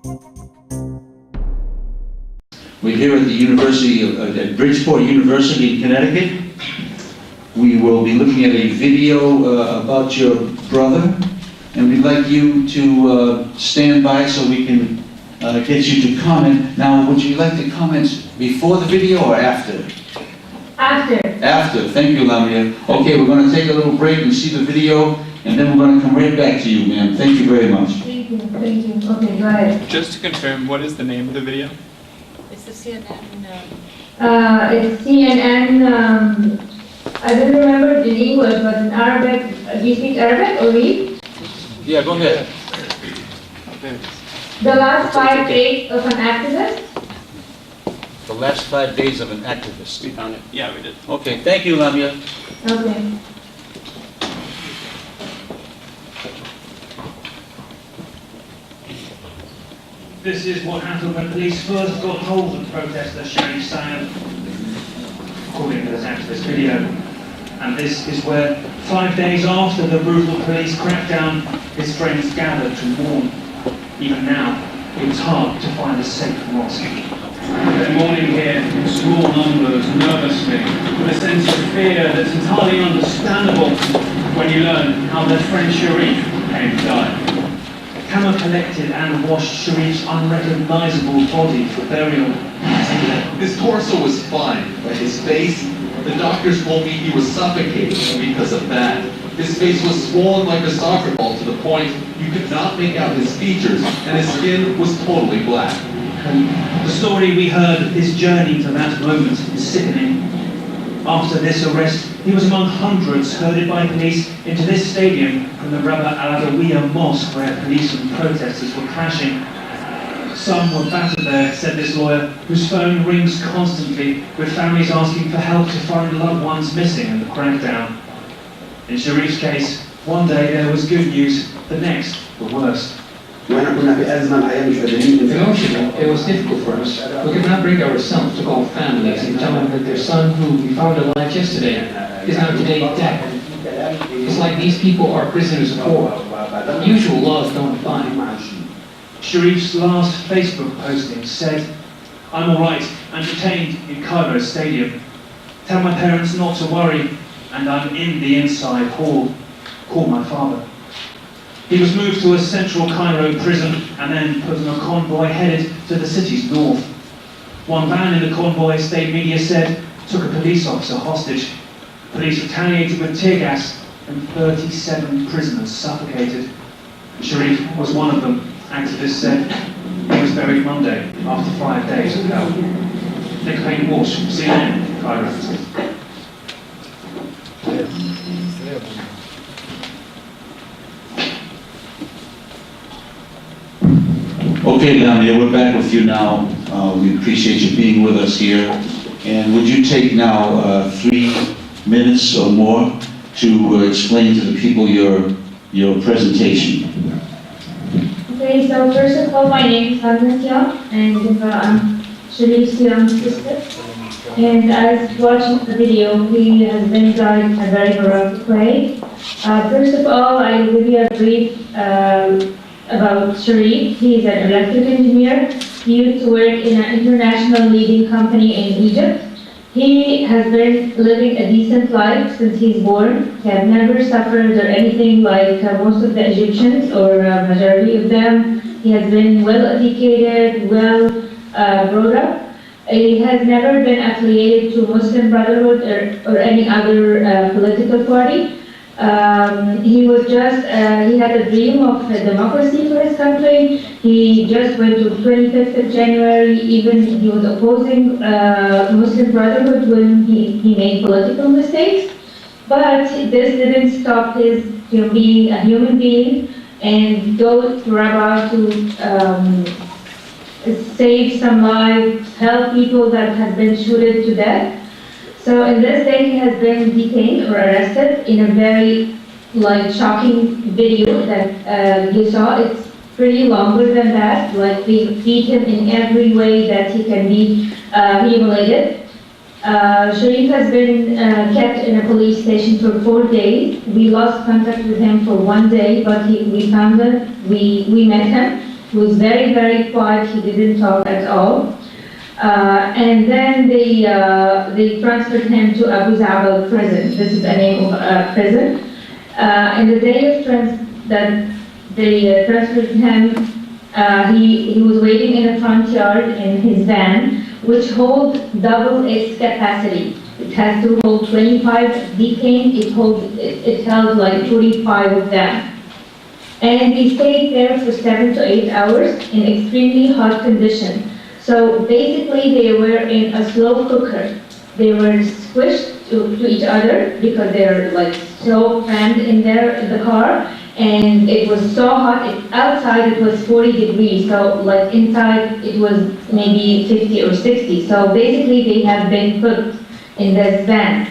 We're here at the University of, at Bridgeport University in Connecticut. We will be looking at a video about your brother, and we'd like you to stand by so we can get you to comment. Now, would you like to comment before the video or after? After. After. Thank you, Lamia. Okay, we're going to take a little break and see the video, and then we're going to come right back to you, ma'am. Thank you very much. Thank you. Thank you. Okay, go ahead. Just to confirm, what is the name of the video? It's the CNN. It's CNN. I don't remember it in English, but in Arabic. Do you speak Arabic or read? Yeah, go ahead. The last 5 days of an activist. The last 5 days of an activist. We found it. Yeah, we did. Okay, thank you, Lamia. Okay. This is what happened when police first got hold of protester Sharif Sayed, according to this activist video. And this is where, 5 days after the brutal police crackdown, his friends gathered to mourn. Even now, it was hard to find a safe mosque. They're mourning here in small numbers, nervously, with a sense of fear that's entirely understandable when you learn how their friend Sharif came to die. Hammer collected and washed Sharif's unrecognizable body for burial. His torso was fine, but his face, the doctors told me he was suffocating because of that. His face was swollen like a soccer ball to the point you could not make out his features, and his skin was totally black. The story we heard of his journey to that moment is sickening. After this arrest, he was among hundreds herded by police into this stadium from the Rabba al-Adawiyah mosque where police and protesters were clashing. Some were battered there, said this lawyer, whose phone rings constantly with families asking for help to find loved ones missing in the crackdown. In Sharif's case, one day there was good news, the next the worst. Emotionally, it was difficult for us. We could not bring ourselves to call families and tell them that their son, who we found alive yesterday, is now today dead. It's like these people are prisoners of war. Usual laws don't apply. Sharif's last Facebook posting said, "I'm alright, I'm detained in Cairo Stadium. Tell my parents not to worry, and I'm in the inside hall. Call my father." He was moved to a central Cairo prison and then put on a convoy headed to the city's north. One van in the convoy, state media said, took a police officer hostage. Police retaliated with tear gas and 37 prisoners suffocated. Sharif was one of them, activists said. He was buried Monday after 5 days of hell. Nick Payne-Walsh, CNN, Cairo. Okay, Lamia, we're back with you now. We appreciate you being with us here. And would you take now 3 minutes or more to explain to the people your presentation? Okay, so first of all, my name is Hazan and I'm Sharif's young sister. And as watching the video, he has been died in a very heroic way. First of all, I will give you a brief about Sharif. He is an electrical engineer. He used to work in an international leading company in Egypt. He has been living a decent life since he's born. He has never suffered or anything like most of the Egyptians or majority of them. He has been well educated, well brought up. He has never been affiliated to Muslim Brotherhood or any other political party. He was just, he had a dream of democracy for his country. He just went to 25th of January, even he was opposing Muslim Brotherhood when he made political mistakes. But this didn't stop his being a human being and go to Rabba to save some lives, help people that have been shooted to death. So in this day, he has been detained or arrested in a very shocking video that you saw. It's pretty longer than that. Like we beat him in every way that he can be humiliated. Sharif has been kept in a police station for 4 days. We lost contact with him for 1 day, but we found him. We met him. He was very, very quiet. He didn't talk at all. And then they transferred him to Abu Zabal prison. This is the name of a prison. And the day of that they transferred him, he was waiting in the front yard in his van, which holds double its capacity. It has to hold 25 detainees. It held like 45 of them. And he stayed there for 7 to 8 hours in extremely hot conditions. So basically they were in a slow cooker. They were squished to each other because they're like so crammed in the car. And it was so hot. Outside it was 40 degrees. So like inside it was maybe 50 or 60. So basically they have been put in this van.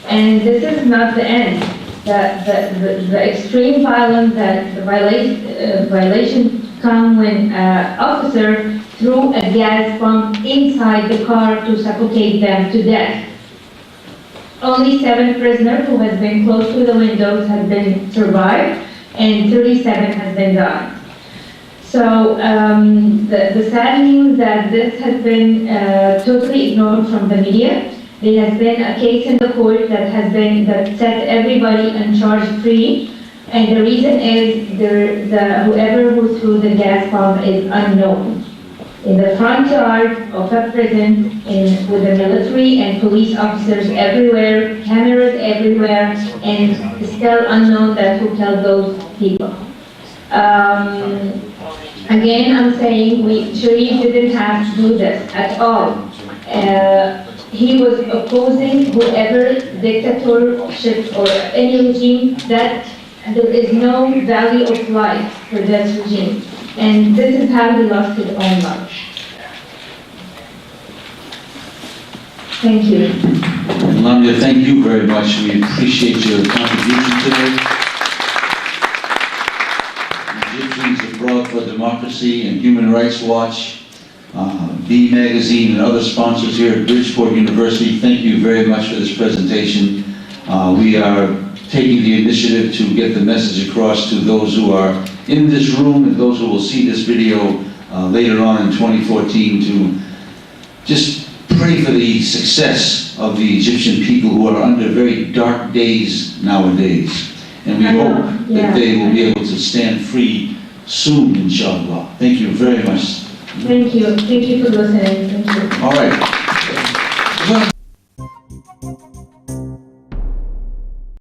And this is not the end. The extreme violence, the violation come when officer threw a gas bomb inside the car to suffocate them to death. Only 7 prisoners who has been close to the windows have been survived, and 37 has been died. So the sad news that this has been totally ignored from the media. There has been a case in the court that set everybody in charge free, and the reason is whoever who threw the gas bomb is unknown. In the front yard of a prison, with the military and police officers everywhere, cameras everywhere, and still unknown that who killed those people. Again, I'm saying Sharif didn't have to do this at all. He was opposing whoever dictatorship or any regime that there is no value of life for this regime. And this is how he lost his own life. Thank you. Lamia, thank you very much. We appreciate your contribution today. Egyptians Abroad for Democracy and Human Rights Watch, B Magazine, and other sponsors here at Bridgeport University, thank you very much for this presentation. We are taking the initiative to get the message across to those who are in this room and those who will see this video later on in 2014 to just pray for the success of the Egyptian people who are under very dark days nowadays. And we hope that they will be able to stand free soon, inshallah. Thank you very much. Thank you. Thank you for listening. Thank you. All right.